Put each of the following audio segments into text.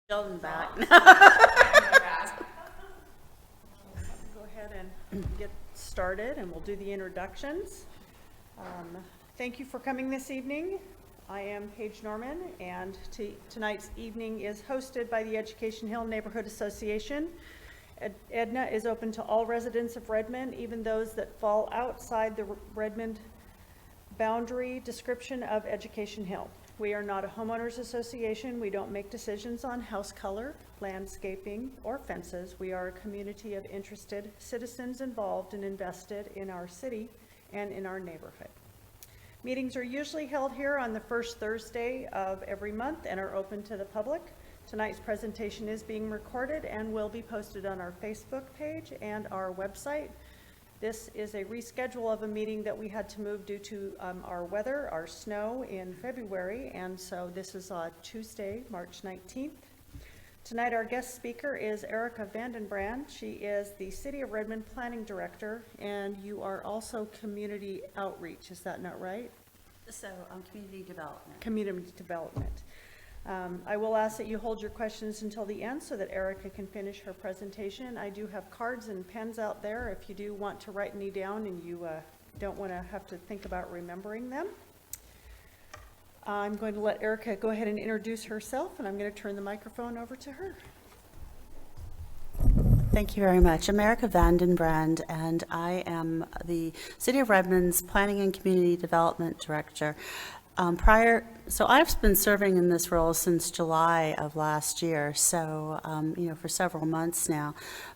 Sheldon back. Go ahead and get started and we'll do the introductions. Thank you for coming this evening. I am Paige Norman, and tonight's evening is hosted by the Education Hill Neighborhood Association. EdHNA is open to all residents of Redmond, even those that fall outside the Redmond boundary description of Education Hill. We are not a homeowners association. We don't make decisions on house color, landscaping, or fences. We are a community of interested citizens involved and invested in our city and in our neighborhood. Meetings are usually held here on the first Thursday of every month and are open to the public. Tonight's presentation is being recorded and will be posted on our Facebook page and our website. This is a reschedule of a meeting that we had to move due to our weather, our snow in February, and so this is Tuesday, March 19th. Tonight our guest speaker is Erika Vandenbrande. She is the City of Redmond Planning Director, and you are also Community Outreach, is that not right? So, community development. Community Development. I will ask that you hold your questions until the end so that Erika can finish her presentation. I do have cards and pens out there if you do want to write any down and you don't want to have to think about remembering them. I'm going to let Erika go ahead and introduce herself, and I'm going to turn the microphone over to her. Thank you very much. I'm Erika Vandenbrande, and I am the City of Redmond's Planning and Community Development Director. So I've been serving in this role since July of last year, so, for several months now.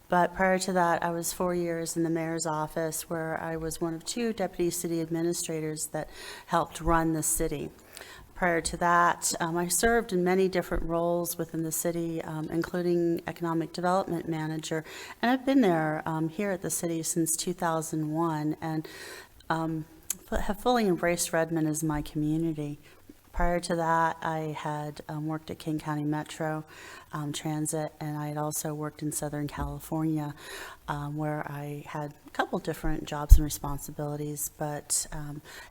But prior to that, I was 4 years in the mayor's office, where I was one of 2 deputy city administrators that helped run the city. Prior to that, I served in many different roles within the city, including economic development manager, and I've been there here at the city since 2001, and have fully embraced Redmond as my community. Prior to that, I had worked at King County Metro Transit, and I had also worked in Southern California, where I had a couple different jobs and responsibilities, but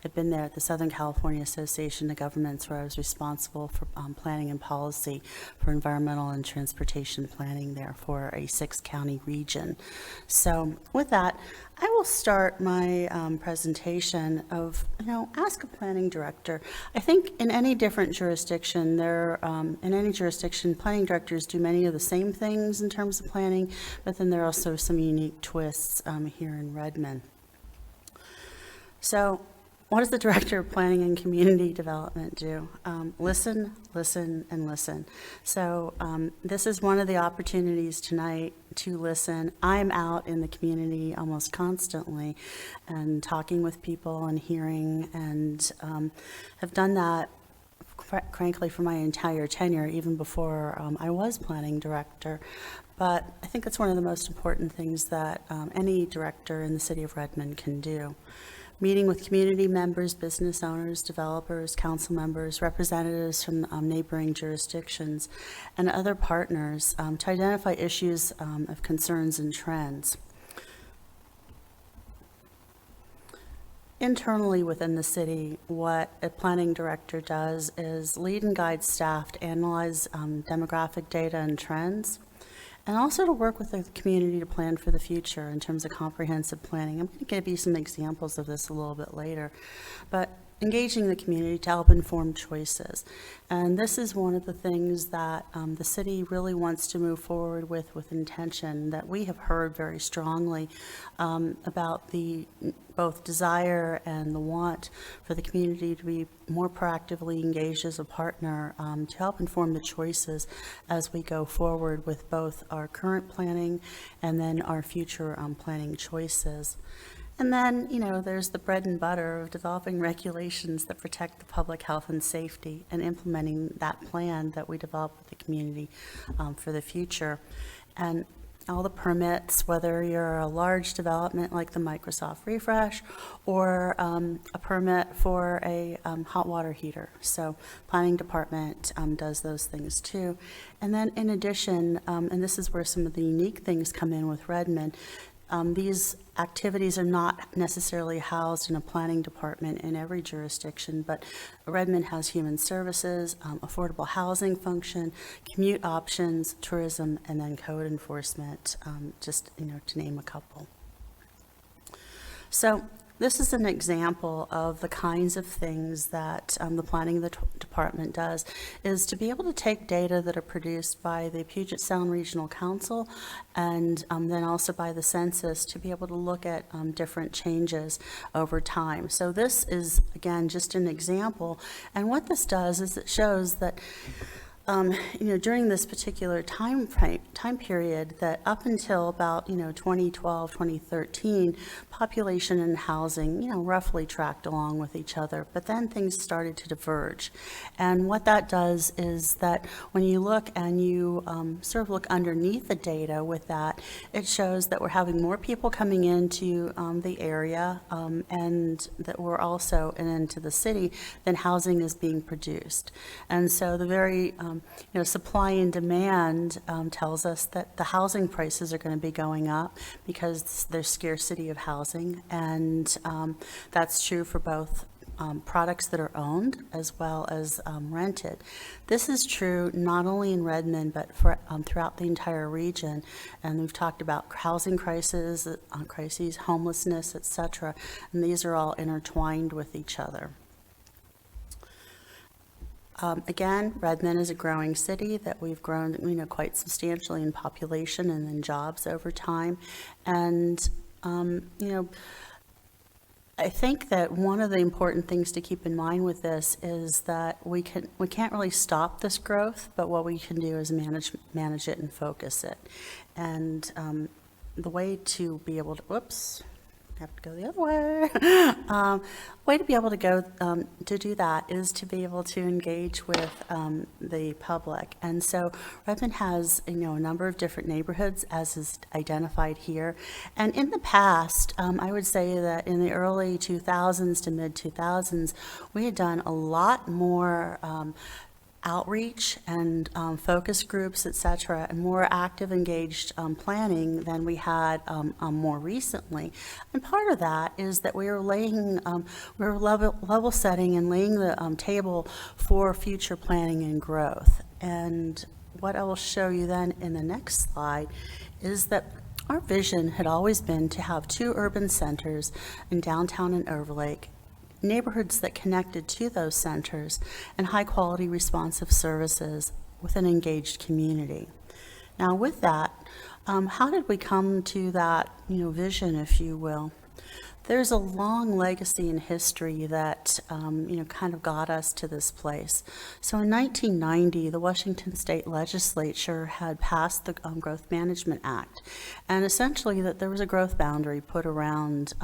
I'd been there at the Southern California Association of Governments, where I was responsible for planning and policy for environmental and transportation planning there for a 6-county region. So with that, I will start my presentation of, ask a planning director. I think in any different jurisdiction, in any jurisdiction, planning directors do many of the same things in terms of planning, but then there are also some unique twists here in Redmond. So what does the Director of Planning and Community Development do? Listen, listen, and listen. So this is one of the opportunities tonight to listen. I'm out in the community almost constantly and talking with people and hearing, and have done that frankly for my entire tenure, even before I was planning director. But I think that's one of the most important things that any director in the city of Redmond can do. Meeting with community members, business owners, developers, council members, representatives from neighboring jurisdictions, and other partners to identify issues of concerns and trends. Internally within the city, what a planning director does is lead and guide staff to analyze demographic data and trends, and also to work with the community to plan for the future in terms of comprehensive planning. I'm going to give you some examples of this a little bit later, but engaging the community to help inform choices. And this is one of the things that the city really wants to move forward with intention, that we have heard very strongly about the both desire and the want for the community to be more proactively engaged as a partner to help inform the choices as we go forward with both our current planning and then our future planning choices. And then, there's the bread and butter of developing regulations that protect the public health and safety and implementing that plan that we develop with the community for the future. And all the permits, whether you're a large development like the Microsoft Refresh or a permit for a hot water heater. So planning department does those things too. And then in addition, and this is where some of the unique things come in with Redmond, these activities are not necessarily housed in a planning department in every jurisdiction, but Redmond has human services, affordable housing function, commute options, tourism, and then code enforcement, just, to name a couple. So this is an example of the kinds of things that the planning department does, is to be able to take data that are produced by the Puget Sound Regional Council and then also by the census to be able to look at different changes over time. So this is, again, just an example. And what this does is it shows that during this particular time period, that up until about 2012, 2013, population and housing roughly tracked along with each other, but then things started to diverge. And what that does is that when you look and you sort of look underneath the data with that, it shows that we're having more people coming into the area and that we're also into the city than housing is being produced. And so the very supply and demand tells us that the housing prices are going to be going up because there's scarcity of housing, and that's true for both products that are owned as well as rented. This is true not only in Redmond, but for, throughout the entire region. And we've talked about housing crises, homelessness, etc. And these are all intertwined with each other. Again, Redmond is a growing city that we've grown, quite substantially in population and in jobs over time. And, I think that one of the important things to keep in mind with this is that we can't really stop this growth, but what we can do is manage it and focus it. And the way to be able to, have to go the other way. Way to be able to go to do that is to be able to engage with the public. And so Redmond has a number of different neighborhoods, as is identified here. And in the past, I would say that in the early 2000s to mid 2000s, we had done a lot more outreach and focus groups, etc., and more active, engaged planning than we had more recently. And part of that is that we were level setting and laying the table for future planning and growth. And what I will show you then in the next slide is that our vision had always been to have 2 urban centers in downtown and Overlake, neighborhoods that connected to those centers, and high-quality responsive services with an engaged community. Now with that, how did we come to that vision, if you will? There's a long legacy and history that kind of got us to this place. So in 1990, the Washington State Legislature had passed the Growth Management Act, and essentially that there was a growth boundary put around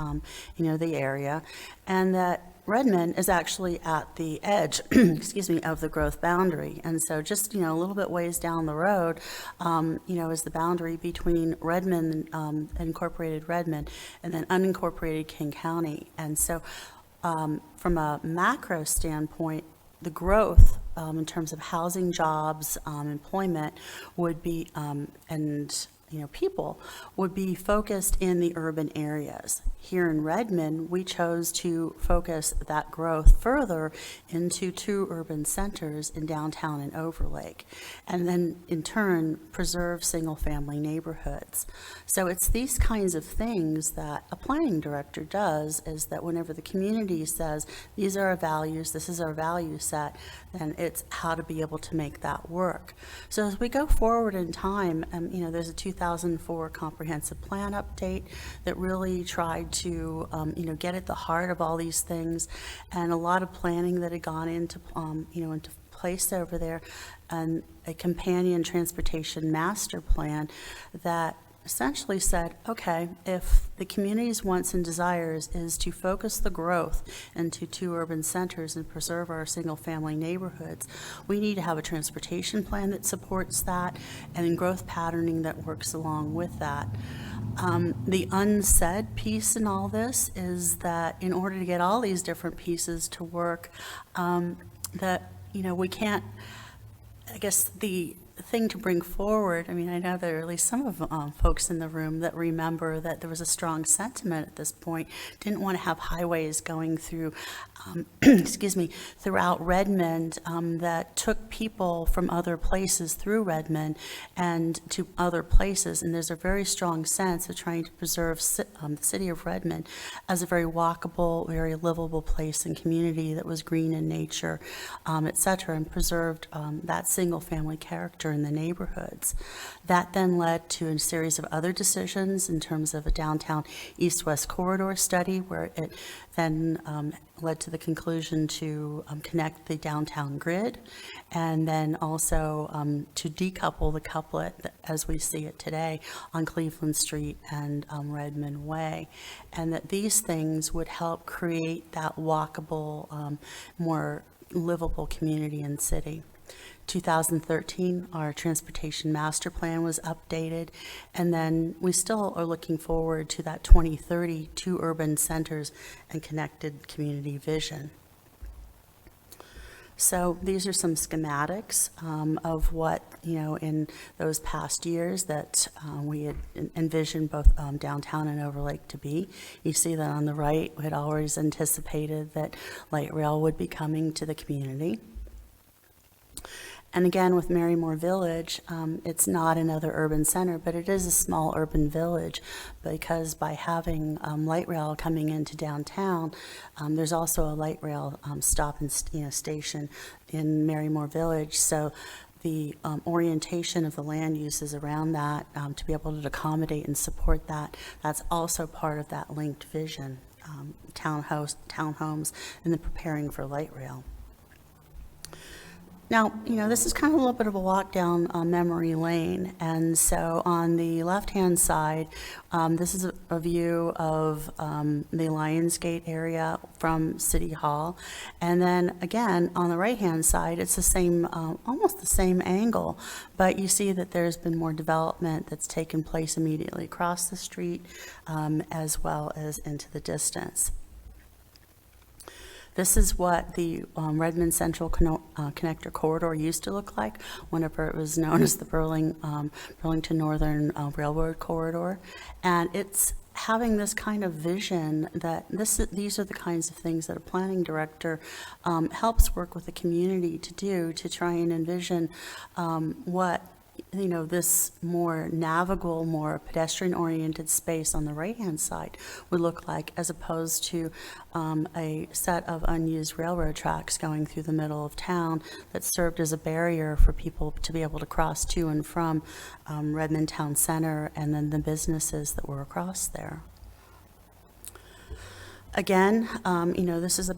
the area, and that Redmond is actually at the edge, of the growth boundary. And so just, a little bit ways down the road, is the boundary between Redmond, incorporated Redmond, and then unincorporated King County. And so from a macro standpoint, the growth in terms of housing, jobs, employment would be, people would be focused in the urban areas. Here in Redmond, we chose to focus that growth further into 2 urban centers in downtown and Overlake, and then in turn preserve single-family neighborhoods. So it's these kinds of things that a planning director does, is that whenever the community says, these are our values, this is our value set, then it's how to be able to make that work. So as we go forward in time, there's a 2004 comprehensive plan update that really tried to get at the heart of all these things, and a lot of planning that had gone into into place over there, and a companion transportation master plan that essentially said, okay, if the community's wants and desires is to focus the growth into 2 urban centers and preserve our single-family neighborhoods, we need to have a transportation plan that supports that, and growth patterning that works along with that. The unsaid piece in all this is that in order to get all these different pieces to work, that we can't, I guess the thing to bring forward. I mean, I know there are at least some of folks in the room that remember that there was a strong sentiment at this point. Didn't want to have highways going through, excuse me, throughout Redmond that took people from other places through Redmond and to other places. And there's a very strong sense of trying to preserve the city of Redmond as a very walkable, very livable place and community that was green in nature, et cetera, and preserved that single-family character in the neighborhoods. That then led to a series of other decisions in terms of a downtown east-west corridor study, where it then led to the conclusion to connect the downtown grid, and then also to decouple the couplet as we see it today on Cleveland Street and Redmond Way, and that these things would help create that walkable, more livable community and city. 2013, our transportation master plan was updated, and then we still are looking forward to that 2030 two urban centers and connected community vision. So these are some schematics of what, in those past years that we had envisioned both downtown and Overlake to be. You see that on the right, we had always anticipated that light rail would be coming to the community. And again, with Marymore Village, it's not another urban center, but it is a small urban village, because by having light rail coming into downtown, there's also a light rail stop and station in Marymore Village. So the orientation of the land uses around that to be able to accommodate and support that, that's also part of that linked vision, townhomes, and then preparing for light rail. Now, this is kind of a little bit of a walk down memory lane. And so on the left-hand side, this is a view of the Lionsgate area from City Hall. And then again, on the right-hand side, it's the same, almost the same angle, but you see that there's been more development that's taken place immediately across the street, as well as into the distance. This is what the Redmond Central Connector Corridor used to look like whenever it was known as the Burlington Northern Railroad Corridor. And it's having this kind of vision that these are the kinds of things that a planning director helps work with the community to do, to try and envision what this more navigable, more pedestrian-oriented space on the right-hand side would look like, as opposed to a set of unused railroad tracks going through the middle of town that served as a barrier for people to be able to cross to and from Redmond Town Center and then the businesses that were across there. Again, this is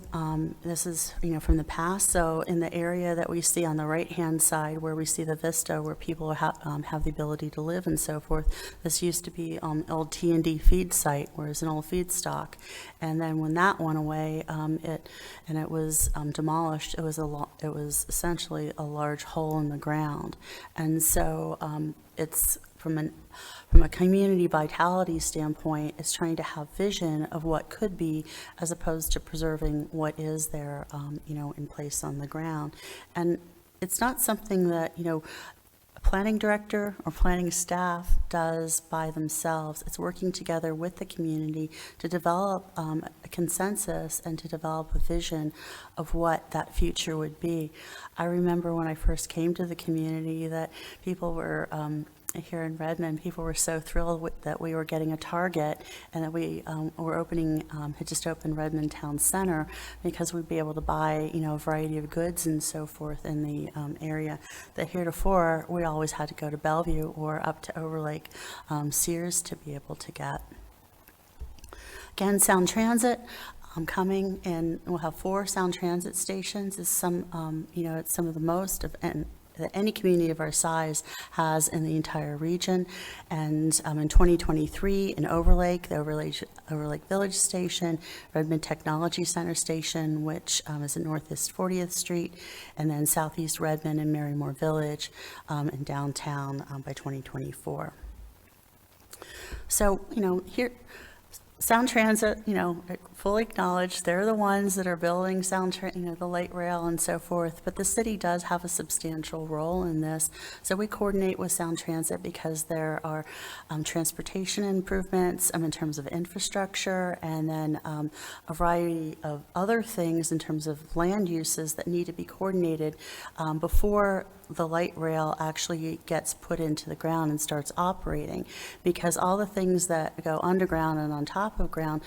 from the past. So in the area that we see on the right-hand side, where we see the vista, where people have the ability to live and so forth, this used to be old T&D feed site, where it's an old feedstock. And then when that went away, it was demolished. It was essentially a large hole in the ground, and so it's from a community vitality standpoint, it's trying to have vision of what could be, as opposed to preserving what is there, in place on the ground. And it's not something that, a planning director or planning staff does by themselves. It's working together with the community to develop a consensus and to develop a vision of what that future would be. I remember when I first came to the community that people were, here in Redmond, people were so thrilled that we were getting a Target, and that we had just opened Redmond Town Center, because we'd be able to buy, a variety of goods and so forth in the area that heretofore we always had to go to Bellevue or up to Overlake Sears to be able to get. Again, Sound Transit. Coming, and we'll have 4 Sound Transit stations. It's it's some of the most that any community of our size has in the entire region. And in 2023, in Overlake, the Overlake Village Station, Redmond Technology Center Station, which is at Northeast 40th Street, and then Southeast Redmond and Marymore Village in downtown by 2024. So, here, Sound Transit, fully acknowledged, they're the ones that are building the light rail and so forth, but the city does have a substantial role in this. So we coordinate with Sound Transit because there are transportation improvements in terms of infrastructure, and then a variety of other things in terms of land uses that need to be coordinated before the light rail actually gets put into the ground and starts operating, because all the things that go underground and on top of ground,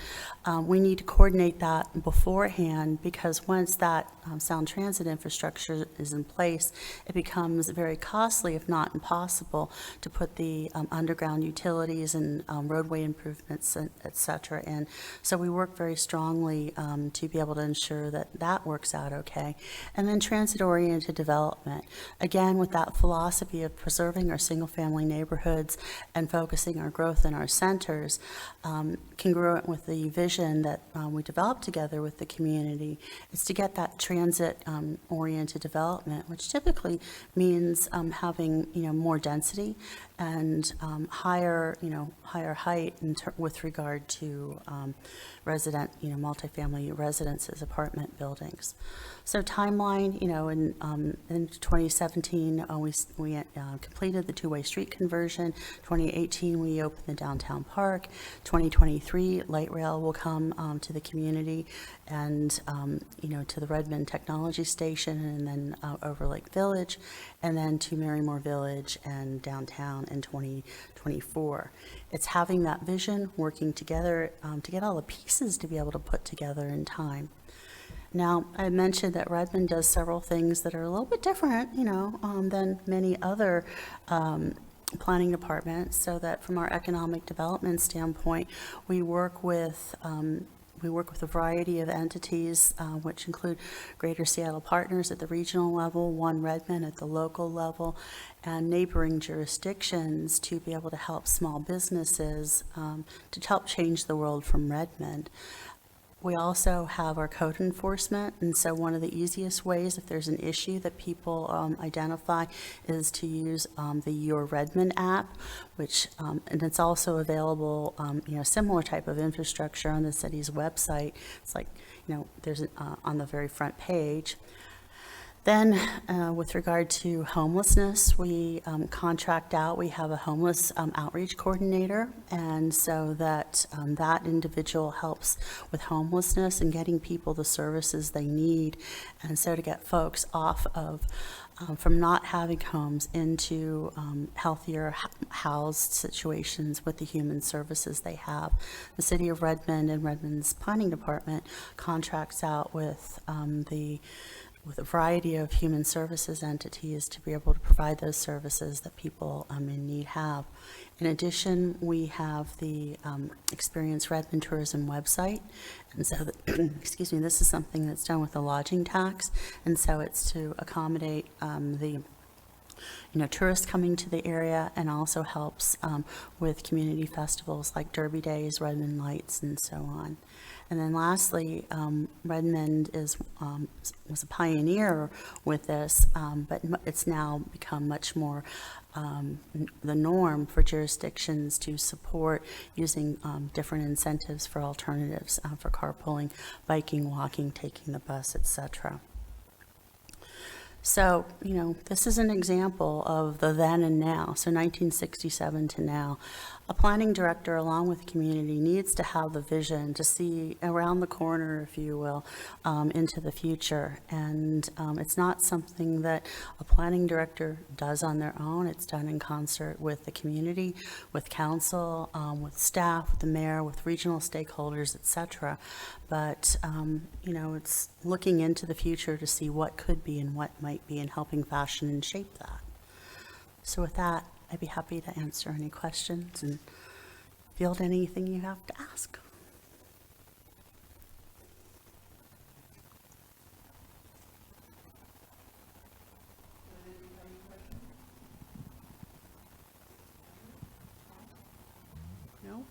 we need to coordinate that beforehand, because once that sound transit infrastructure is in place, it becomes very costly, if not impossible, to put the underground utilities and roadway improvements, et cetera, in. So we work very strongly to be able to ensure that that works out okay. And then transit-oriented development. Again, with that philosophy of preserving our single-family neighborhoods and focusing our growth in our centers, congruent with the vision that we developed together with the community, is to get that transit-oriented development, which typically means having more density and higher height with regard to multifamily residences, apartment buildings. So timeline, in 2017, we completed the two-way street conversion. 2018, we opened the downtown park. 2023, light rail will come to the community and, to the Redmond Technology Station, and then over Lake Village, and then to Marymore Village and downtown in 2024. It's having that vision, working together to get all the pieces to be able to put together in time. Now, I mentioned that Redmond does several things that are a little bit different, than many other planning departments, so that from our economic development standpoint, we work with a variety of entities, which include Greater Seattle Partners at the regional level, One Redmond at the local level, and neighboring jurisdictions to be able to help small businesses to help change the world from Redmond. We also have our code enforcement, and so one of the easiest ways, if there's an issue that people identify, is to use the Your Redmond app, which, and it's also available, similar type of infrastructure on the city's website. It's like, there's on the very front page. Then, with regard to homelessness, we contract out. We have a homeless outreach coordinator, and so that that individual helps with homelessness and getting people the services they need, and so to get folks off of from not having homes into healthier housed situations with the human services they have. The City of Redmond and Redmond's Planning Department contracts out with a variety of human services entities to be able to provide those services that people in need have. In addition, we have the Experience Redmond Tourism website, and so, excuse me, this is something that's done with the lodging tax, and so it's to accommodate the tourists coming to the area, and also helps with community festivals like Derby Days, Redmond Lights, and so on. And then lastly, Redmond was a pioneer with this, but it's now become much more the norm for jurisdictions to support using different incentives for alternatives for carpooling, biking, walking, taking the bus, etc. So, this is an example of the then and now, so 1967 to now. A planning director, along with the community, needs to have the vision to see around the corner, if you will, into the future. And it's not something that a planning director does on their own. It's done in concert with the community, with council, with staff, with the mayor, with regional stakeholders, etc. But, it's looking into the future to see what could be and what might be, and helping fashion and shape that. So with that, I'd be happy to answer any questions and field anything you have to ask. No?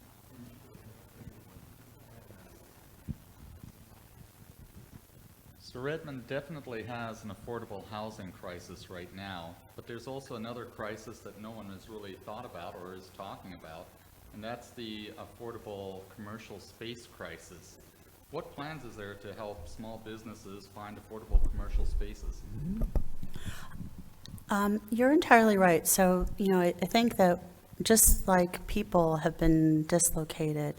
So Redmond definitely has an affordable housing crisis right now, but there's also another crisis that no one has really thought about or is talking about, and that's the affordable commercial space crisis. What plans is there to help small businesses find affordable commercial spaces? You're entirely right. So, I think that just like people have been dislocated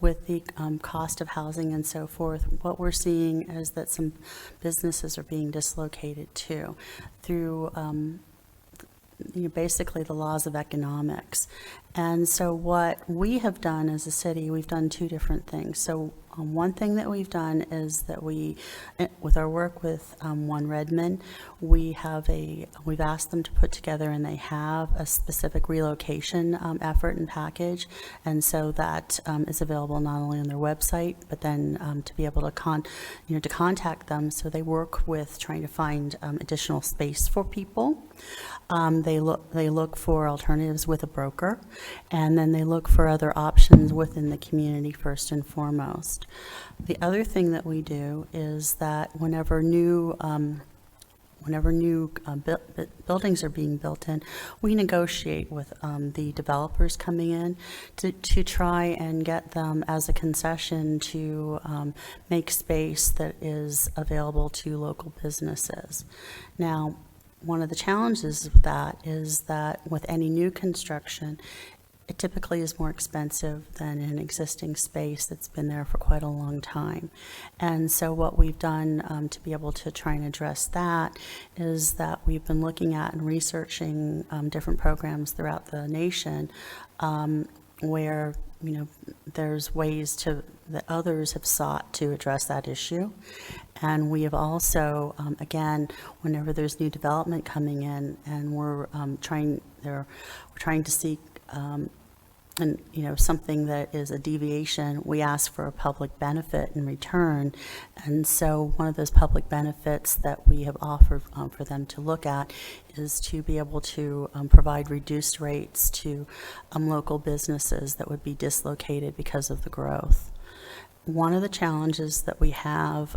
with the cost of housing and so forth, what we're seeing is that some businesses are being dislocated too through basically the laws of economics. And so what we have done as a city, we've done two different things. So one thing that we've done is that with our work with One Redmond, we've asked them to put together, and they have a specific relocation effort and package. And so that is available not only on their website, but then to be able to contact them. So they work with trying to find additional space for people. They look for alternatives with a broker, and then they look for other options within the community first and foremost. The other thing that we do is that whenever new buildings are being built in, we negotiate with the developers coming in to try and get them as a concession to make space that is available to local businesses. Now, one of the challenges with that is that with any new construction, it typically is more expensive than an existing space that's been there for quite a long time. And so what we've done to be able to try and address that is that we've been looking at and researching different programs throughout the nation where there's ways that others have sought to address that issue. And we have also, again, whenever there's new development coming in, and we're trying to seek, something that is a deviation, we ask for a public benefit in return. And so one of those public benefits that we have offered for them to look at is to be able to provide reduced rates to local businesses that would be dislocated because of the growth. One of the challenges that we have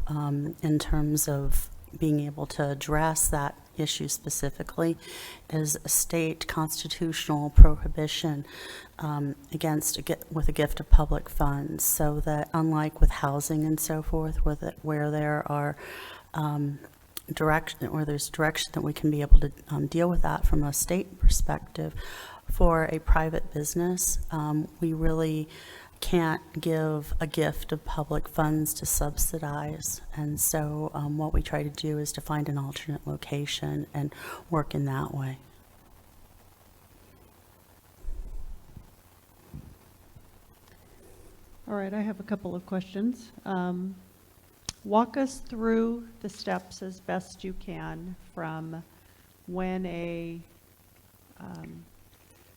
in terms of being able to address that issue specifically is a state constitutional prohibition with a gift of public funds, so that unlike with housing and so forth, where there are there's direction that we can be able to deal with that from a state perspective, for a private business, we really can't give a gift of public funds to subsidize. And so what we try to do is to find an alternate location and work in that way. All right, I have a couple of questions. Walk us through the steps as best you can from when a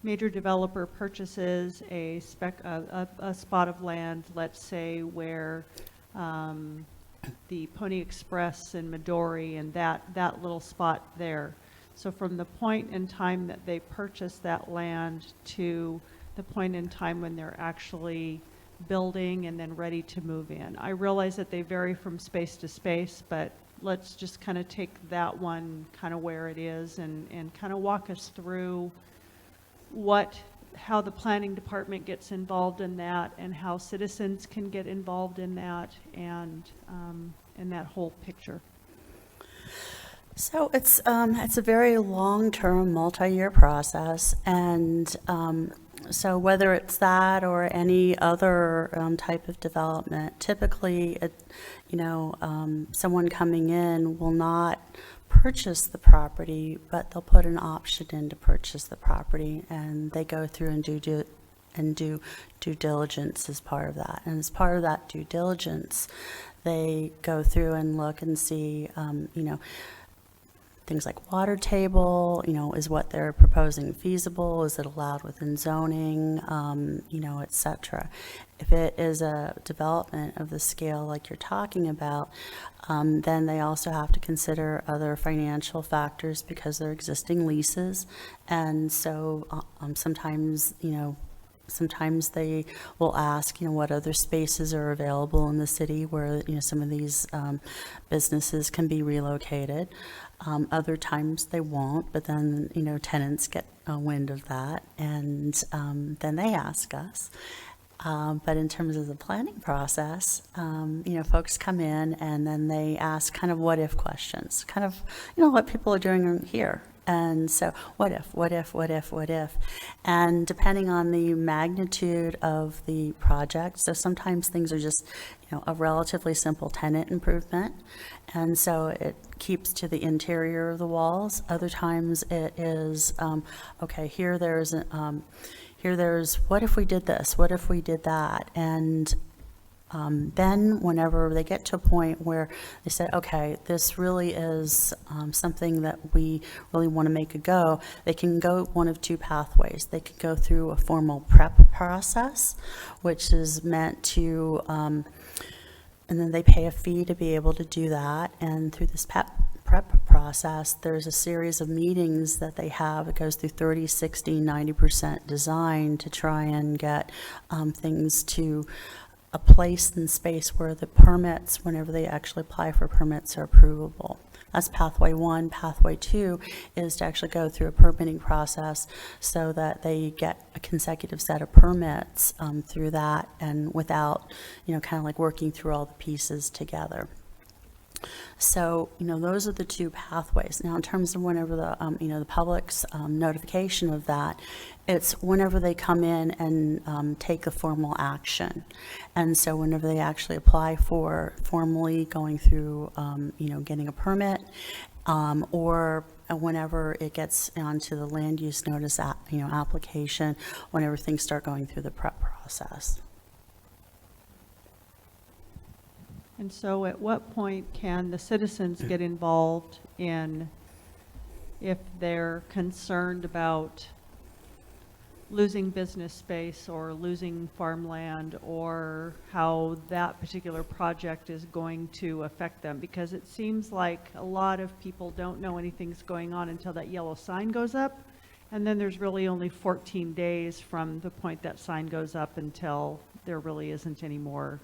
major developer purchases a spot of land, let's say where the Pony Express in Midori and that little spot there. So from the point in time that they purchase that land to the point in time when they're actually building and then ready to move in. I realize that they vary from space to space, but let's just kind of take that one kind of where it is and kind of walk us through how the planning department gets involved in that, and how citizens can get involved in that, and that whole picture. So it's a very long-term, multi-year process, and so whether it's that or any other type of development, typically, someone coming in will not purchase the property, but they'll put an option in to purchase the property, and they go through and do due diligence as part of that. And as part of that due diligence, they go through and look and see, things like water table, is what they're proposing feasible? Is it allowed within zoning? Et cetera. If it is a development of the scale like you're talking about, then they also have to consider other financial factors because they're existing leases. And so sometimes, sometimes they will ask, what other spaces are available in the city where, some of these businesses can be relocated. Other times they won't, but then, tenants get a wind of that, and then they ask us. But in terms of the planning process, folks come in and then they ask kind of what if questions, kind of, what people are doing here. And so what if, what if, what if, what if? And depending on the magnitude of the project, so sometimes things are just, a relatively simple tenant improvement. And so it keeps to the interior of the walls. Other times it is, okay, here there's, what if we did this? What if we did that? And then whenever they get to a point where they say, okay, this really is something that we really want to make a go, they can go one of two pathways. They could go through a formal prep process, which is meant to, and then they pay a fee to be able to do that. And through this prep process, there's a series of meetings that they have. It goes through 30, 60, 90% design to try and get things to a place and space where the permits, whenever they actually apply for permits, are approvable. That's pathway one. Pathway two is to actually go through a permitting process so that they get a consecutive set of permits through that, and without, kind of like working through all the pieces together. So, those are the two pathways. Now, in terms of whenever the, the public's notification of that, it's whenever they come in and take a formal action. And so whenever they actually apply for formally going through, getting a permit, or whenever it gets onto the land use notice, application, whenever things start going through the prep process. And so at what point can the citizens get involved in, if they're concerned about losing business space or losing farmland, or how that particular project is going to affect them? Because it seems like a lot of people don't know anything's going on until that yellow sign goes up. And then there's really only 14 days from the point that sign goes up until there really isn't any more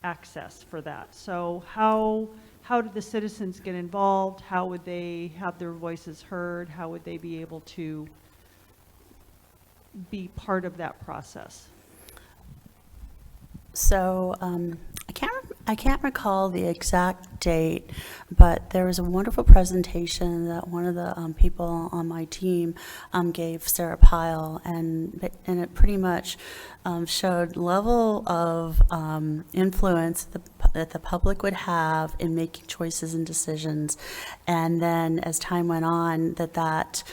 access for that. So how do the citizens get involved? How would they have their voices heard? How would they be able to be part of that process? So I can't recall the exact date, but there was a wonderful presentation that one of the people on my team gave, Sarah Pyle, and it pretty much showed level of influence that the public would have in making choices and decisions, and then as time went on, that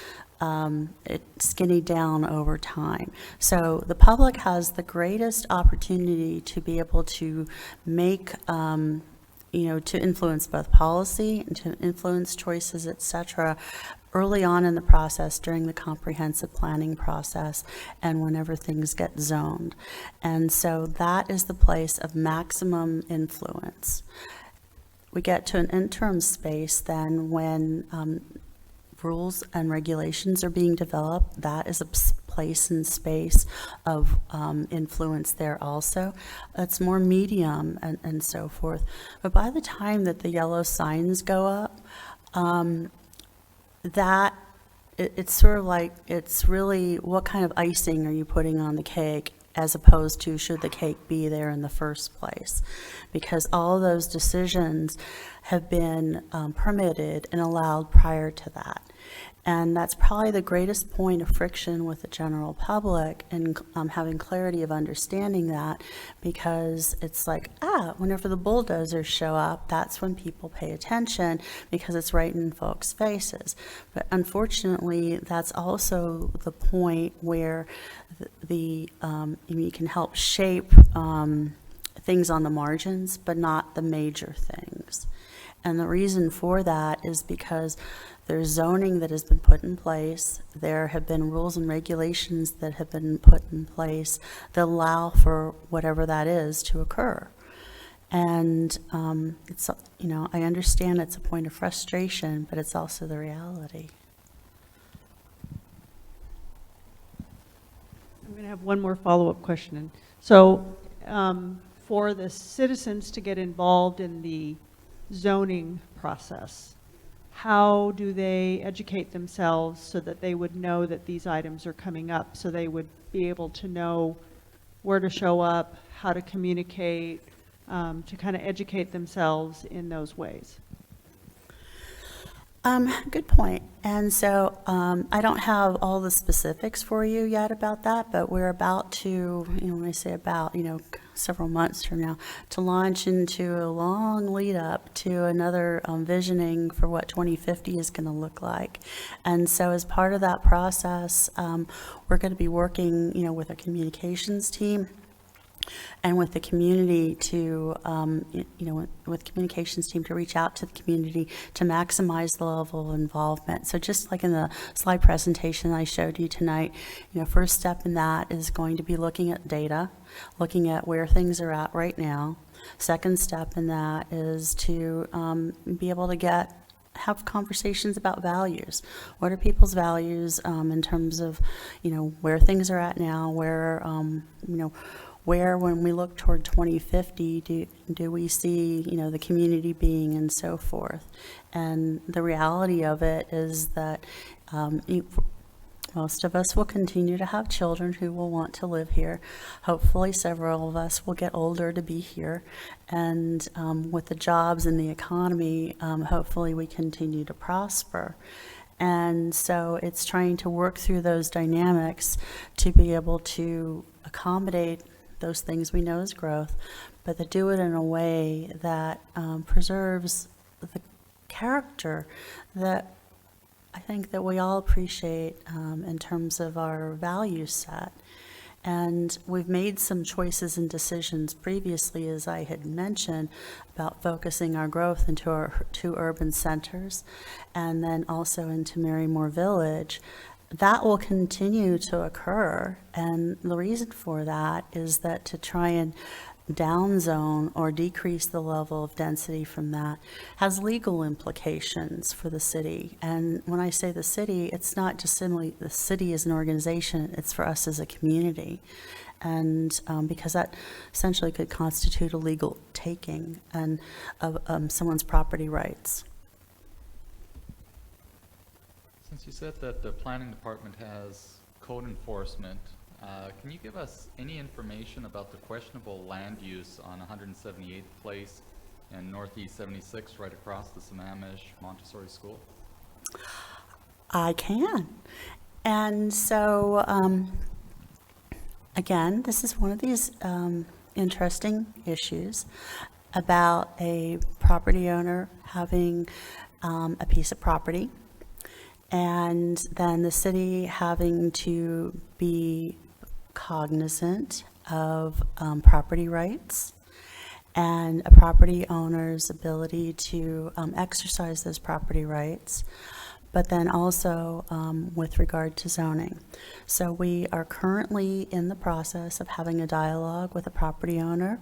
it skinnied down over time. So the public has the greatest opportunity to be able to make, to influence both policy and to influence choices, etc., early on in the process, during the comprehensive planning process, and whenever things get zoned. And so that is the place of maximum influence. We get to an interim space then when rules and regulations are being developed. That is a place and space of influence there also. It's more medium and so forth. But by the time that the yellow signs go up, it's sort of like, it's really what kind of icing are you putting on the cake, as opposed to should the cake be there in the first place, because all those decisions have been permitted and allowed prior to that. And that's probably the greatest point of friction with the general public, and having clarity of understanding that, because it's like, whenever the bulldozers show up, that's when people pay attention, because it's right in folks' faces. But unfortunately, that's also the point where you can help shape things on the margins, but not the major things. And the reason for that is because there's zoning that has been put in place. There have been rules and regulations that have been put in place that allow for whatever that is to occur. And it's, I understand it's a point of frustration, but it's also the reality. I'm going to have one more follow-up question. So for the citizens to get involved in the zoning process, how do they educate themselves so that they would know that these items are coming up, so they would be able to know where to show up, how to communicate, to kind of educate themselves in those ways? Good point. And so I don't have all the specifics for you yet about that, but we're about to, when I say about, several months from now, to launch into a long lead up to another visioning for what 2050 is going to look like. And so as part of that process, we're going to be working, with a communications team and with the community to, with communications team to reach out to the community to maximize the level of involvement. So just like in the slide presentation I showed you tonight, first step in that is going to be looking at data, looking at where things are at right now. Second step in that is to be able to have conversations about values. What are people's values in terms of, where things are at now, where when we look toward 2050, do we see, the community being and so forth. And the reality of it is that most of us will continue to have children who will want to live here. Hopefully several of us will get older to be here. And with the jobs and the economy, hopefully we continue to prosper. And so it's trying to work through those dynamics to be able to accommodate those things we know as growth, but to do it in a way that preserves the character that I think that we all appreciate in terms of our value set. And we've made some choices and decisions previously, as I had mentioned, about focusing our growth into our 2 urban centers and then also into Marymore Village. That will continue to occur, and the reason for that is that to try and downzone or decrease the level of density from that has legal implications for the city. And when I say the city, it's not just simply the city as an organization, it's for us as a community. And because that essentially could constitute a legal taking and of someone's property rights. Since you said that the planning department has code enforcement, can you give us any information about the questionable land use on 178th Place and Northeast 76th right across the Sammamish Montessori School? I can. And so, again, this is one of these interesting issues about a property owner having a piece of property, and then the city having to be cognizant of property rights and a property owner's ability to exercise those property rights, but then also with regard to zoning. So we are currently in the process of having a dialogue with a property owner,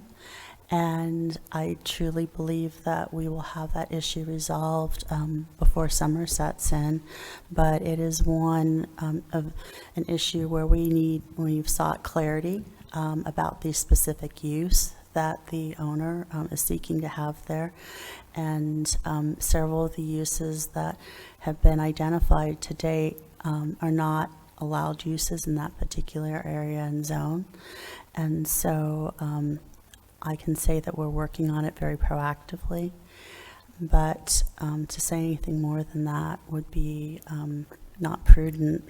and I truly believe that we will have that issue resolved before summer sets in. But it is one of an issue where we've sought clarity about the specific use that the owner is seeking to have there. And several of the uses that have been identified to date are not allowed uses in that particular area and zone. And so I can say that we're working on it very proactively, but to say anything more than that would be not prudent.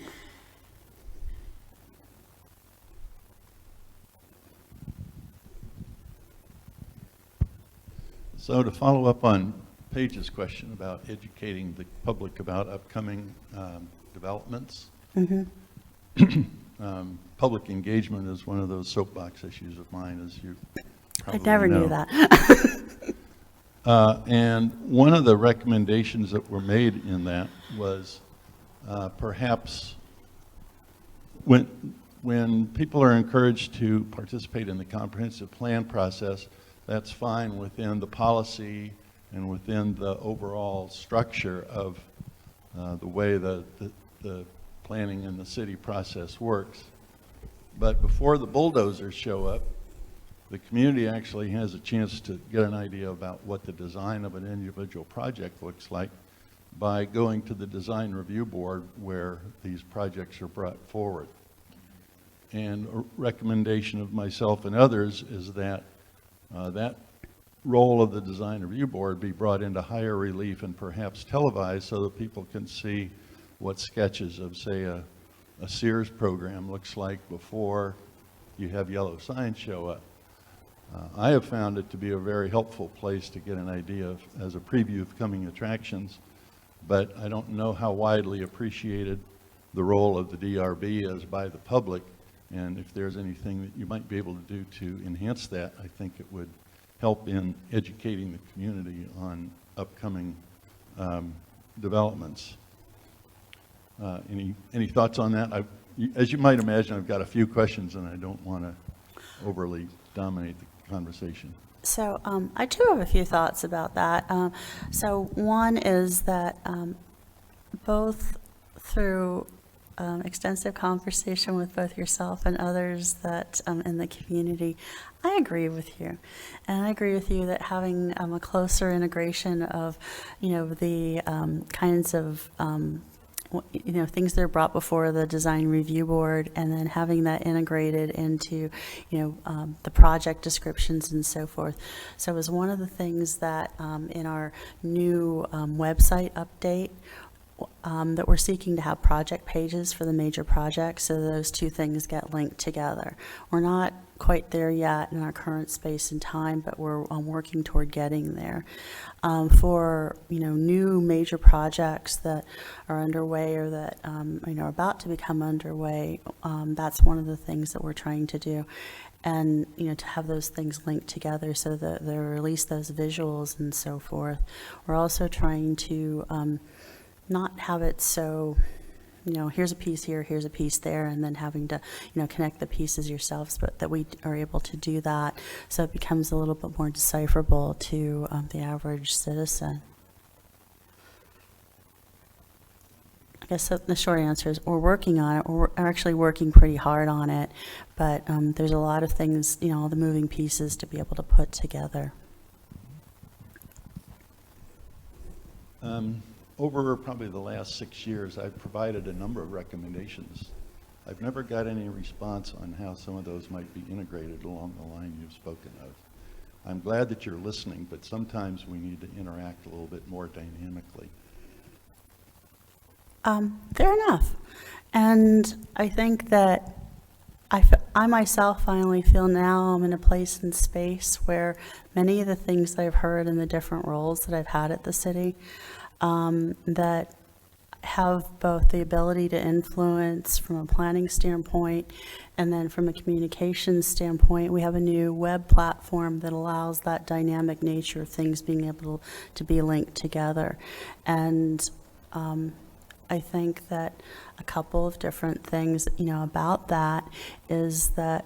So to follow up on Paige's question about educating the public about upcoming developments, public engagement is one of those soapbox issues of mine, as you probably I never know. knew that. And one of the recommendations that were made in that was perhaps when people are encouraged to participate in the comprehensive plan process, that's fine within the policy and within the overall structure of the way the planning and the city process works. But before the bulldozers show up, the community actually has a chance to get an idea about what the design of an individual project looks like by going to the design review board where these projects are brought forward. And a recommendation of myself and others is that that role of the design review board be brought into higher relief and perhaps televised so that people can see what sketches of, say, a Sears program looks like before you have yellow signs show up. I have found it to be a very helpful place to get an idea of, as a preview of coming attractions, but I don't know how widely appreciated the role of the DRB is by the public, and if there's anything that you might be able to do to enhance that, I think it would help in educating the community on upcoming developments. Any thoughts on that? As you might imagine, I've got a few questions, and I don't want to overly dominate the conversation. So I do have a few thoughts about that. So one is that both through extensive conversation with both yourself and others that in the community, I agree with you. And I agree with you that having a closer integration of, the kinds of things that are brought before the design review board, and then having that integrated into, the project descriptions and so forth. So it was one of the things that in our new website update, that we're seeking to have project pages for the major projects, so those two things get linked together. We're not quite there yet in our current space and time, but we're working toward getting there. For new major projects that are underway or that are about to become underway, that's one of the things that we're trying to do. And to have those things linked together so that they release those visuals and so forth. We're also trying to not have it so, here's a piece here, here's a piece there, and then having to, connect the pieces yourselves, but that we are able to do that so it becomes a little bit more decipherable to the average citizen. I guess the short answer is we're working on it. We're actually working pretty hard on it, but there's a lot of things, all the moving pieces to be able to put together. Over probably the last 6 years, I've provided a number of recommendations. I've never got any response on how some of those might be integrated along the line you've spoken of. I'm glad that you're listening, but sometimes we need to interact a little bit more dynamically. Fair enough. And I think that I myself finally feel now I'm in a place and space where many of the things that I've heard in the different roles that I've had at the city that have both the ability to influence from a planning standpoint and then from a communications standpoint. We have a new web platform that allows that dynamic nature of things being able to be linked together. And I think that a couple of different things, about that is that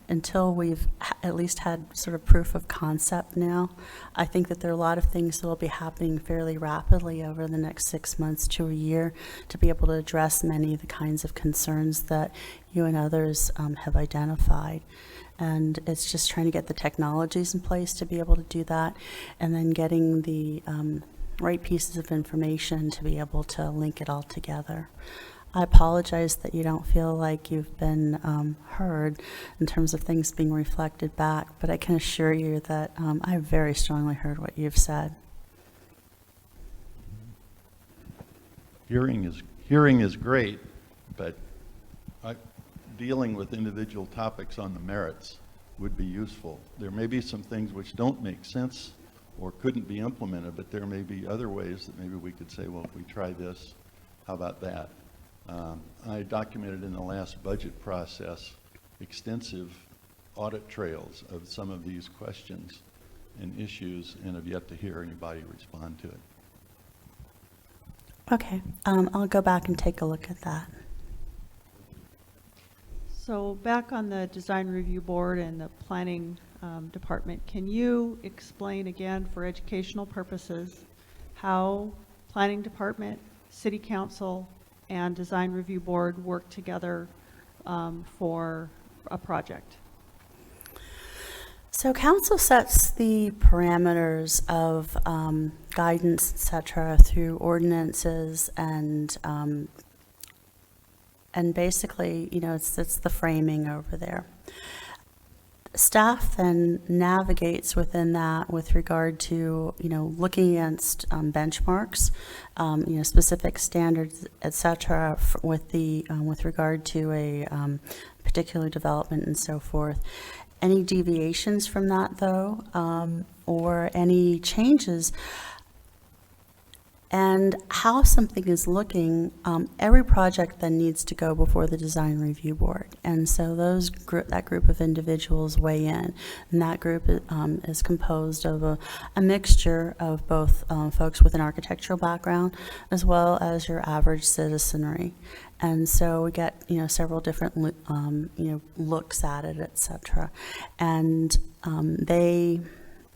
until we've at least had sort of proof of concept now, I think that there are a lot of things that will be happening fairly rapidly over the next 6 months to a year to be able to address many of the kinds of concerns that you and others have identified. And it's just trying to get the technologies in place to be able to do that, and then getting the right pieces of information to be able to link it all together. I apologize that you don't feel like you've been heard in terms of things being reflected back, but I can assure you that I very strongly heard what you've said. Hearing is great, but dealing with individual topics on the merits would be useful. There may be some things which don't make sense or couldn't be implemented, but there may be other ways that maybe we could say, well, if we try this, how about that? I documented in the last budget process extensive audit trails of some of these questions and issues, and have yet to hear anybody respond to it. Okay, I'll go back and take a look at that. So back on the design review board and the planning department, can you explain again for educational purposes how planning department, city council, and design review board work together for a project? So council sets the parameters of guidance, et cetera, through ordinances and basically, you know, it's the framing over there. Staff then navigates within that with regard to, you know, looking against benchmarks, you know, specific standards, et cetera, with regard to a particular development and so forth. Any deviations from that, though, or any changes, and how something is looking, every project then needs to go before the design review board. And so that group of individuals weigh in. And that group is composed of a mixture of both folks with an architectural background as well as your average citizenry. And so we get, you know, several different, you know, looks at it, et cetera. And they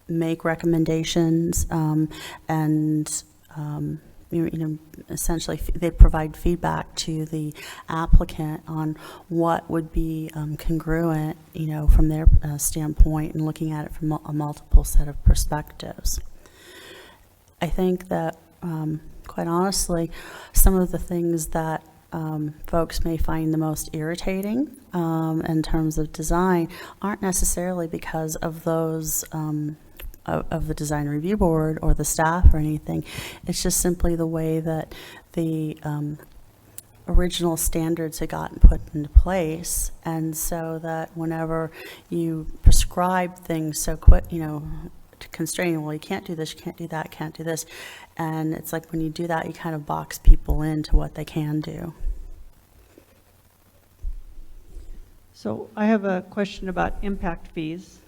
make recommendations and you know, essentially they provide feedback to the applicant on what would be congruent, you know, from their standpoint and looking at it from a multiple set of perspectives. I think that, quite honestly, some of the things that folks may find the most irritating in terms of design aren't necessarily because of those of the design review board or the staff or anything. It's just simply the way that the original standards had gotten put into place, and so that whenever you prescribe things so quick, you know, to constrain, well, you can't do this, you can't do that, can't do this, and it's like when you do that, you kind of box people into what they can do. So I have a question about impact fees.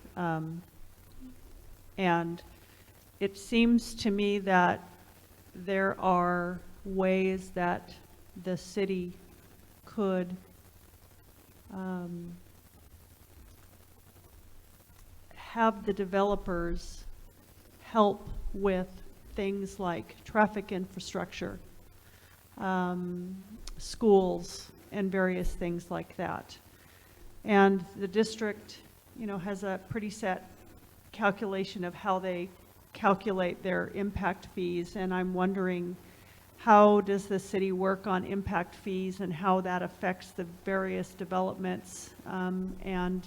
And it seems to me that there are ways that the city could have the developers help with things like traffic infrastructure, schools, and various things like that. And the district, you know, has a pretty set calculation of how they calculate their impact fees, and I'm wondering, how does the city work on impact fees and how that affects the various developments, and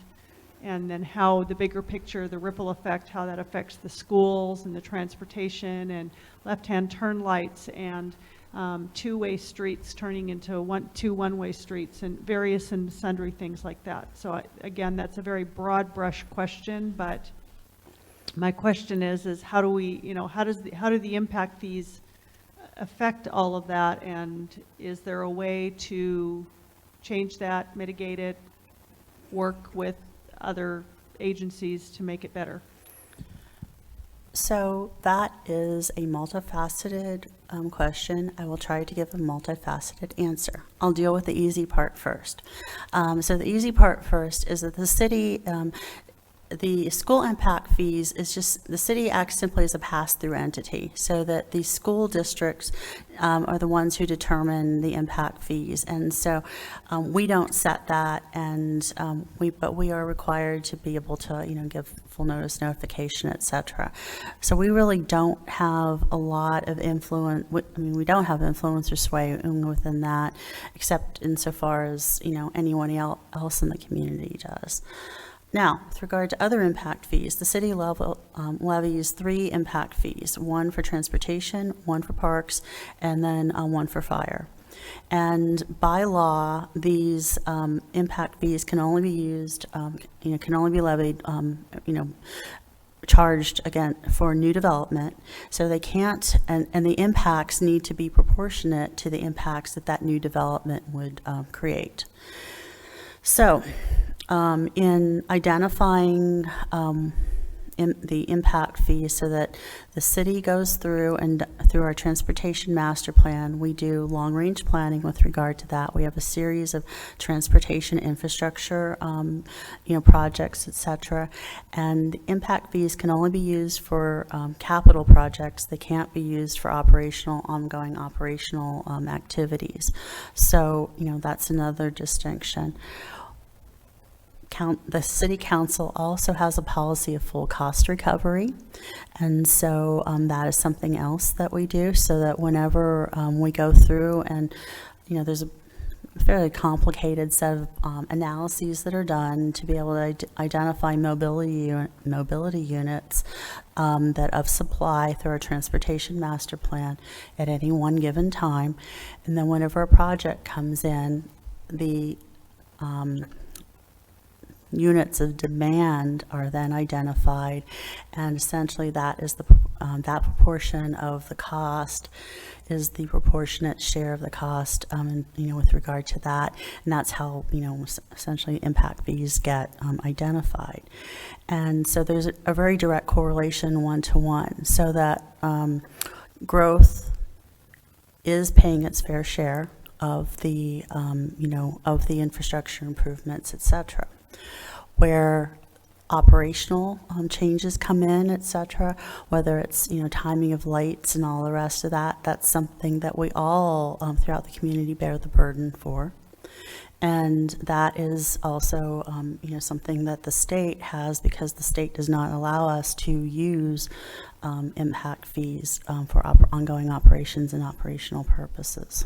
then how the bigger picture, the ripple effect, how that affects the schools and the transportation and left-hand turn lights and two-way streets turning into two one-way streets and various and sundry things like that. So again, that's a very broad brush question, but my question is how do we, you know, how do the impact fees affect all of that, and is there a way to change that, mitigate it, work with other agencies to make it better? So that is a multifaceted question. I will try to give a multifaceted answer. I'll deal with the easy part first. So the easy part first is that the city, the school impact fees is just, the city acts simply as a pass-through entity, so that the school districts are the ones who determine the impact fees. And so we don't set that, and but we are required to be able to, you know, give full notice, notification, et cetera. So we really don't have a lot of influence. I mean, we don't have influence or sway within that, except insofar as, you know, anyone else in the community does. Now, with regard to other impact fees, the city levies 3 impact fees, one for transportation, one for parks, and then one for fire. And by law, these impact fees can only be used, you know, can only be levied, you know, charged again for new development. So they can't, and the impacts need to be proportionate to the impacts that new development would create. So, in identifying the impact fee, so that the city goes through, and through our transportation master plan, we do long-range planning with regard to that. We have a series of transportation infrastructure, projects, et cetera. And impact fees can only be used for capital projects. They can't be used for ongoing operational activities. So, that's another distinction. The city council also has a policy of full cost recovery, and so that is something else that we do, so that whenever we go through and there's a fairly complicated set of analyses that are done to be able to identify mobility units that of supply through our transportation master plan at any one given time. And then whenever a project comes in, the units of demand are then identified, and essentially that is that proportion of the cost is the proportionate share of the cost, with regard to that, and that's how essentially impact fees get identified. And so there's a very direct correlation, one-to-one, so that growth is paying its fair share of the of the infrastructure improvements, et cetera. Where operational changes come in, et cetera, whether it's timing of lights and all the rest of that, that's something that we all throughout the community bear the burden for. And that is also something that the state has, because the state does not allow us to use impact fees for ongoing operations and operational purposes.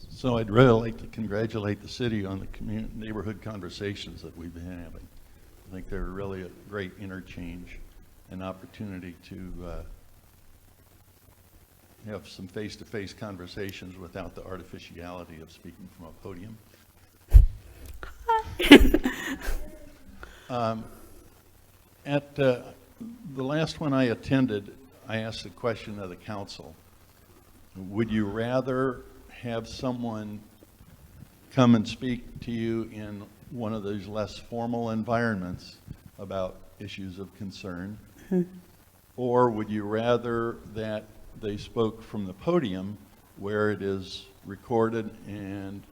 So I'd really like to congratulate the city on the neighborhood conversations that we've been having. I think they're really a great interchange and opportunity to have some face-to-face conversations without the artificiality of speaking from a podium. At the last one I attended, I asked the question of the council: would you rather have someone come and speak to you in one of those less formal environments about issues of concern, or would you rather that they spoke from the podium where it is recorded and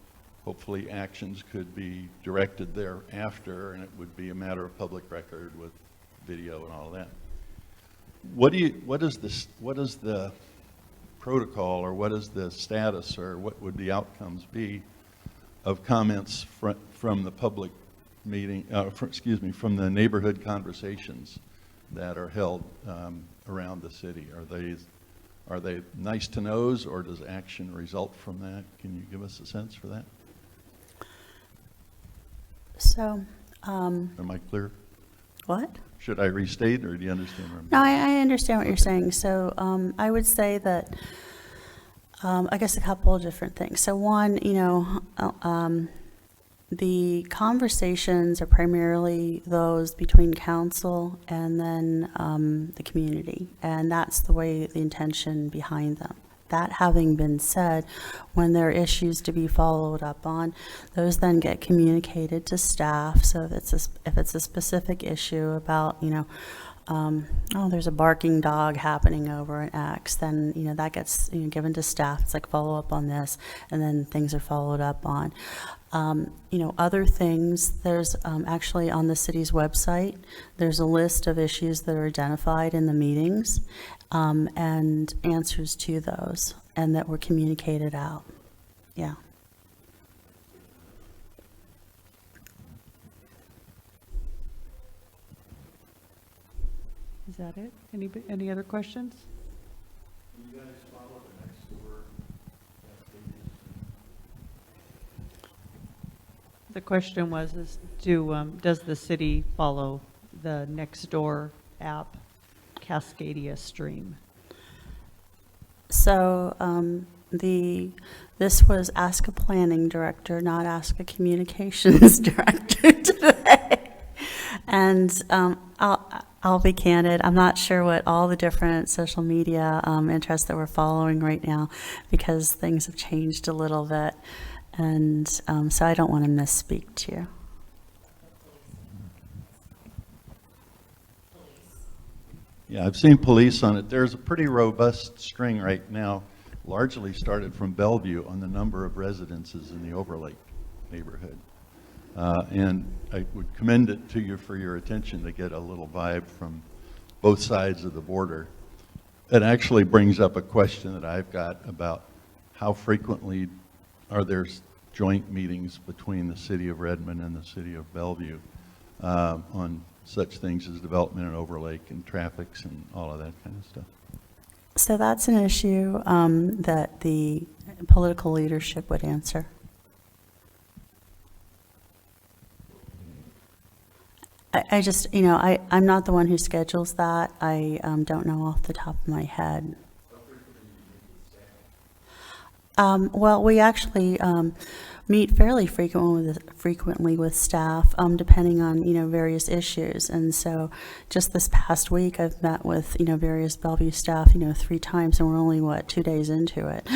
hopefully actions could be directed thereafter, and it would be a matter of public record with video and all that? What is the protocol, or what is the status, or what would the outcomes be of comments from the public meeting, from the neighborhood conversations that are held around the city? Are they nice to knows, or does action result from that? Can you give us a sense for that? So, am I clear? what? Should I restate, or do you understand what I'm No, I understand what you're saying. So I would say that, I guess a couple of different things. So one, the conversations are primarily those between council and then the community, and that's the way, the intention behind them. That having been said, when there are issues to be followed up on, those then get communicated to staff. So if it's a specific issue about, there's a barking dog happening over an X, then, that gets given to staff. It's like, follow up on this, and then things are followed up on. Other things, there's actually on the city's website, there's a list of issues that are identified in the meetings, and answers to those, and that were communicated out. Yeah. Is that it? Any other questions? You guys follow the next door? The question was, does the city follow the Nextdoor app Cascadia stream? So this was Ask a Planning Director, not Ask a Communications Director today. And I'll be candid, I'm not sure what all the different social media interests that we're following right now, because things have changed a little bit. And so I don't want to misspeak to you. Yeah, I've seen police on it. There's a pretty robust string right now, largely started from Bellevue, on the number of residences in the Overlake neighborhood. And I would commend it to you for your attention to get a little vibe from both sides of the border. It actually brings up a question that I've got about how frequently are there joint meetings between the city of Redmond and the city of Bellevue on such things as development in Overlake and traffics and all of that kind of stuff. So that's an issue that the political leadership would answer. I just, I'm not the one who schedules that. I don't know off the top of my head. Well, we actually meet fairly frequently with staff, depending on, various issues. And so just this past week, I've met with, various Bellevue staff, 3 times, and we're only, 2 days into it.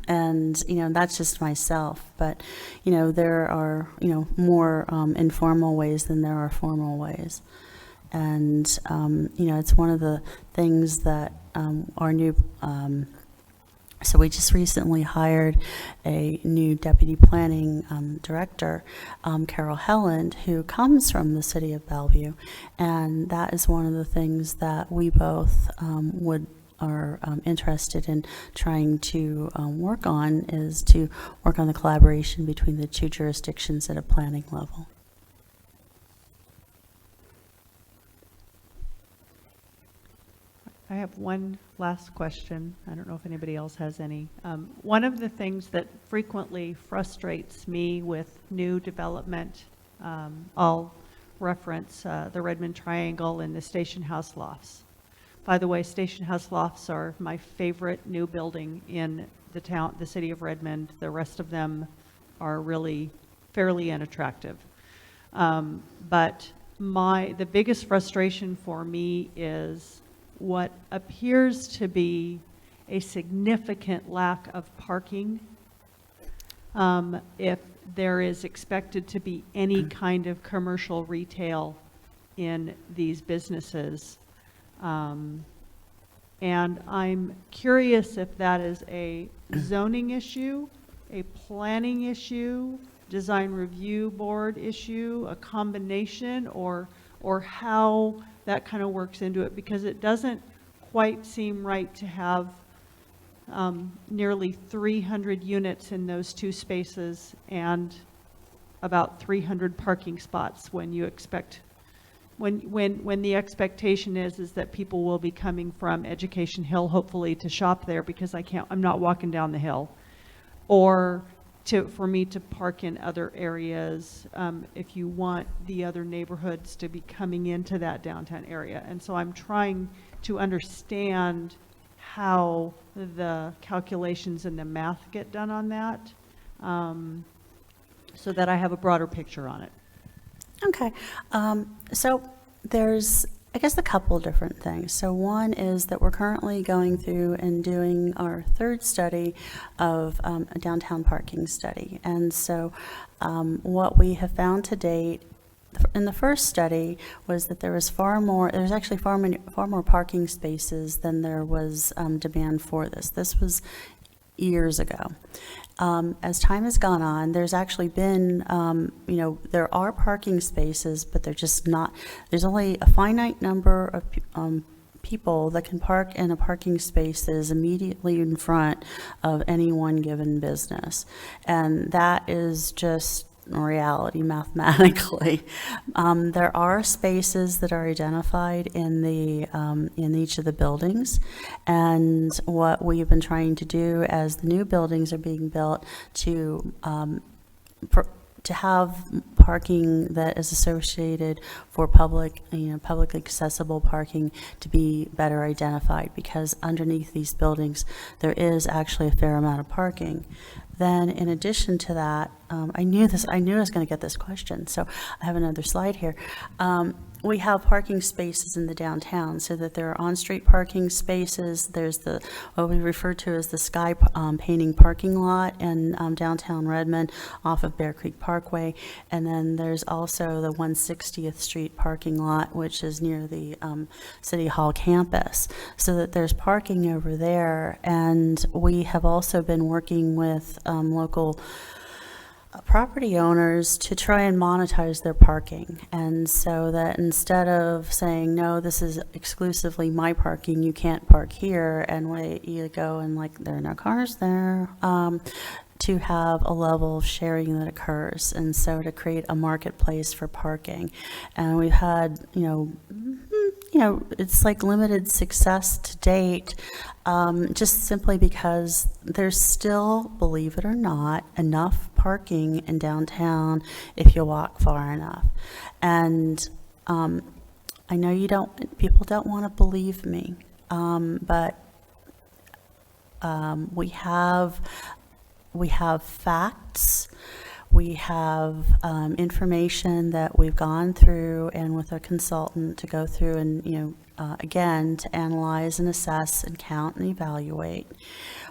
And, that's just myself. But, there are, more informal ways than there are formal ways. And, it's one of the things that our new so we just recently hired a new deputy planning director, Carol Helland, who comes from the city of Bellevue, and that is one of the things that we both are interested in trying to work on, is to work on the collaboration between the 2 jurisdictions at a planning level. I have one last question. I don't know if anybody else has any. One of the things that frequently frustrates me with new development, I'll reference the Redmond Triangle and the Station House lofts. By the way, Station House lofts are my favorite new building in the city of Redmond. The rest of them are really fairly unattractive. But the biggest frustration for me is what appears to be a significant lack of parking. If there is expected to be any kind of commercial retail in these businesses. And I'm curious if that is a zoning issue, a planning issue, design review board issue, a combination, or how that kind of works into it, because it doesn't quite seem right to have nearly 300 units in those 2 spaces and about 300 parking spots when you expect, when the expectation is that people will be coming from Education Hill, hopefully, to shop there, because I'm not walking down the hill, or for me to park in other areas if you want the other neighborhoods to be coming into that downtown area. And so I'm trying to understand how the calculations and the math get done on that, so that I have a broader picture on it. Okay. So there's, I guess, a couple different things. So one is that we're currently going through and doing our 3rd study of a downtown parking study. And so what we have found to date in the first study was that there's actually far more parking spaces than there was demand for this. This was years ago. As time has gone on, there's actually been, there are parking spaces, but they're just not, there's only a finite number of people that can park in a parking spaces immediately in front of any one given business. And that is just reality mathematically. There are spaces that are identified in each of the buildings, and what we've been trying to do as the new buildings are being built to have parking that is associated for public, publicly accessible parking to be better identified, because underneath these buildings, there is actually a fair amount of parking. Then, in addition to that, I knew I was going to get this question, so I have another slide here. We have parking spaces in the downtown, so that there are on-street parking spaces. There's what we refer to as the sky painting parking lot in downtown Redmond off of Bear Creek Parkway. And then there's also the 160th Street parking lot, which is near the City Hall campus, so that there's parking over there. And we have also been working with local property owners to try and monetize their parking. And so that instead of saying, no, this is exclusively my parking, you can't park here, and you go and like, there are no cars there, to have a level of sharing that occurs. And so to create a marketplace for parking. And we've had, it's like limited success to date, just simply because there's still, believe it or not, enough parking in downtown if you walk far enough. And I know people don't want to believe me, but we have facts. We have information that we've gone through, and with a consultant to go through and, again, to analyze and assess and count and evaluate.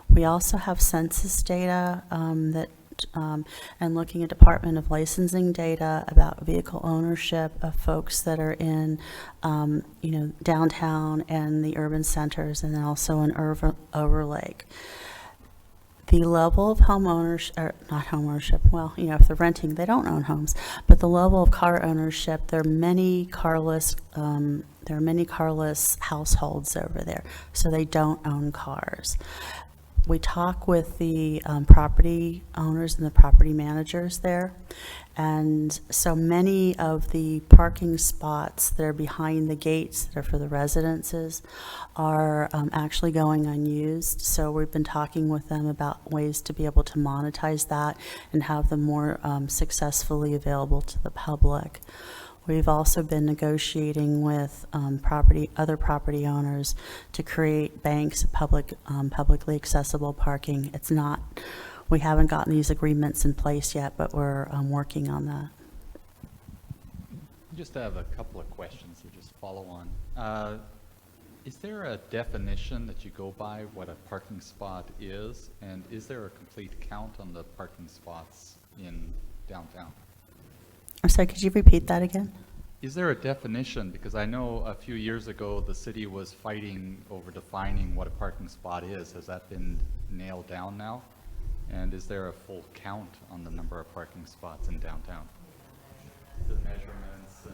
We also have census data and looking at Department of Licensing data about vehicle ownership of folks that are in, downtown and the urban centers, and then also in Overlake. The level of home ownership, or not home ownership, well, if they're renting, they don't own homes, but the level of car ownership, there are many carless households over there, so they don't own cars. We talk with the property owners and the property managers there, and so many of the parking spots that are behind the gates that are for the residences are actually going unused. So we've been talking with them about ways to be able to monetize that and have them more successfully available to the public. We've also been negotiating with other property owners to create banks of publicly accessible parking. We haven't gotten these agreements in place yet, but we're working on that. I just have a couple of questions to just follow on. Is there a definition that you go by what a parking spot is? And is there a complete count on the parking spots in downtown? I'm sorry, could you repeat that again? Is there a definition? Because I know a few years ago the city was fighting over defining what a parking spot is. Has that been nailed down now? And is there a full count on the number of parking spots in downtown? The measurements,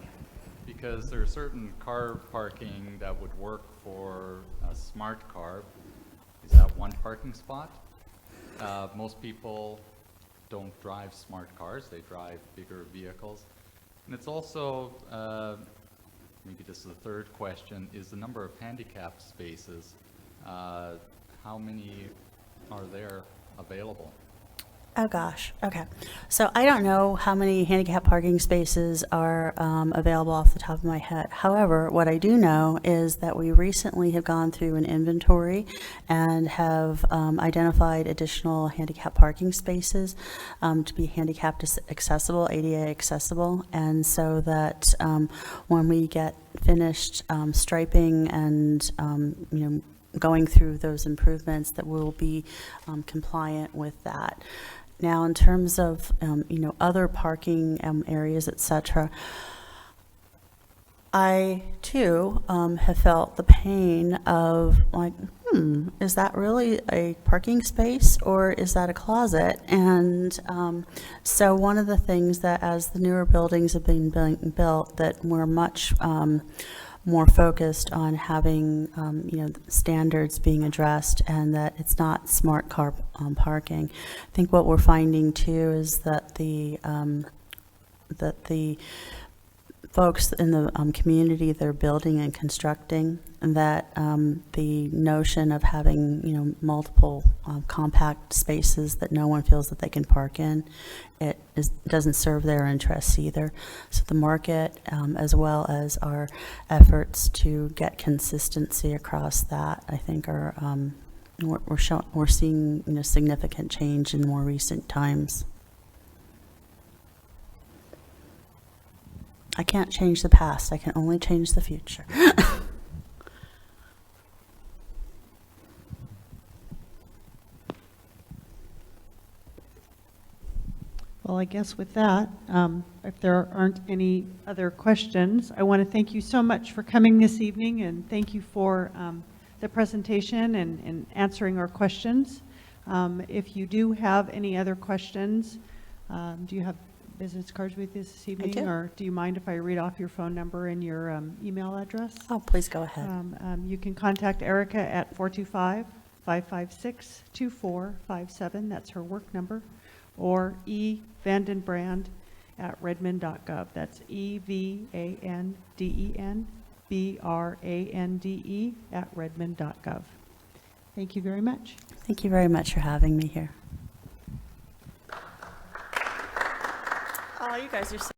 because there are certain car parking that would work for a smart car. Is that one parking spot? Most people don't drive smart cars, they drive bigger vehicles. And it's also, maybe this is the third question, is the number of handicap spaces, how many are there available? Oh gosh, okay. So I don't know how many handicap parking spaces are available off the top of my head. However, what I do know is that we recently have gone through an inventory and have identified additional handicap parking spaces to be handicapped accessible, ADA accessible, and so that when we get finished striping and going through those improvements, that we'll be compliant with that. Now, in terms of other parking areas, etc., I too have felt the pain of like, is that really a parking space or is that a closet? And so one of the things that as the newer buildings have been built, that we're much more focused on having standards being addressed, and that it's not smart car parking. I think what we're finding too is that the folks in the community that are building and constructing, that the notion of having, multiple compact spaces that no one feels that they can park in, doesn't serve their interests either. So the market, as well as our efforts to get consistency across that, I think are, we're seeing, significant change in more recent times. I can't change the past. I can only change the future. Well, I guess with that, if there aren't any other questions, I want to thank you so much for coming this evening, and thank you for the presentation and answering our questions. If you do have any other questions, do you have business cards with you this evening? do. Or do you mind if I read off your phone number and your email address? Oh, please go ahead. You can contact Erika at 425-556-2457. That's her work number. Or Vandenbrande at redmond.gov. That's EVANDENBRANDE at redmond.gov. Thank you very much. Thank you very much for having me here. Oh, you guys are so